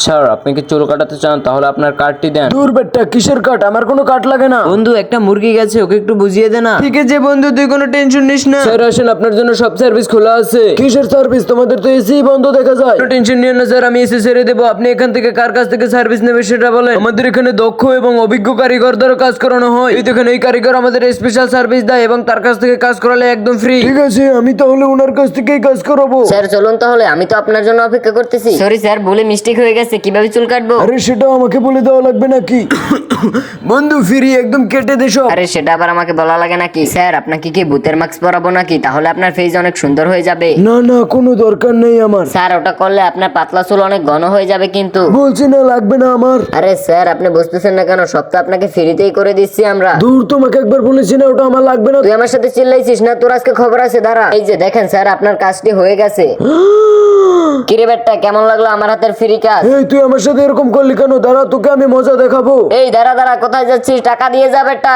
Sir আপনি কি চুল কাটাতে চান তাহলে আপনার কার্ডটি দেন। দূর বেটা, কিসের কাট? আমার কোনো কাট লাগে না। বন্ধু একটা মুরগি গেছে, ওকে একটু বুঝিয়ে দে না। ঠিক আছে বন্ধু, তুই কোনো টেনশন নিস না। স্যার আসেন, আপনার জন্য সব সার্ভিস খোলা আছে। কিসের সার্ভিস? তোমাদের তো এসি বন্ধ দেখা যায়। কোনো টেনশন নিও না স্যার, আমি এসে ছেড়ে দেবো। আপনি এখান থেকে কার কাছ থেকে সার্ভিস নেবে সেটা বলেন। আমাদের এখানে দক্ষ এবং অভিজ্ঞ কারিগর দ্বারা কাজ করানো হয়। এই দেখেন, এই কারিগর আমাদের স্পেশাল সার্ভিস দেয় এবং তার কাছ থেকে কাজ করালে একদম ফ্রি। ঠিক আছে, আমি তাহলে ওনার কাছ থেকেই কাজ করাবো। স্যার চলুন তাহলে, আমি তো আপনার জন্য অপেক্ষা করতেছি। সরি স্যার, ভুলে মিস্টেক হয়ে গেছে, কিভাবে চুল কাটবো? আরে সেটা আমাকে বলে দেওয়া লাগবে নাকি? বন্ধু ফ্রি, একদম কেটে দে সব। আরে সেটা আবার আমাকে বলা লাগে নাকি? স্যার আপনাকে কি ভূতের মাস্ক পরাবো নাকি? তাহলে আপনার ফেস অনেক সুন্দর হয়ে যাবে। না না, কোনো দরকার নেই আমার। স্যার ওটা করলে আপনার পাতলা চুল অনেক ঘন হয়ে যাবে কিন্তু। বলছি না, লাগবে না আমার। আরে স্যার আপনি বুঝতেছেন না কেন? সব তো আপনাকে ফ্রিতেই করে দিচ্ছি আমরা। দূর, তোমাকে একবার বলেছি না ওটা আমার লাগবে না। তুই আমার সাথে চিল্লাইছিস না? তোর আজকে খবর আছে, দাঁড়া। এই যে দেখেন স্যার, আপনার কাজটি হয়ে গেছে। কিরে বেটা, কেমন লাগলো আমার হাতের ফ্রি কাজ? এই তুই আমার সাথে এরকম করলি কেন? দাঁড়া, তোকে আমি মজা দেখাবো। এই দাঁড়া দাঁড়া, কোথায় যাচ্ছিস? টাকা দিয়ে যা বেটা।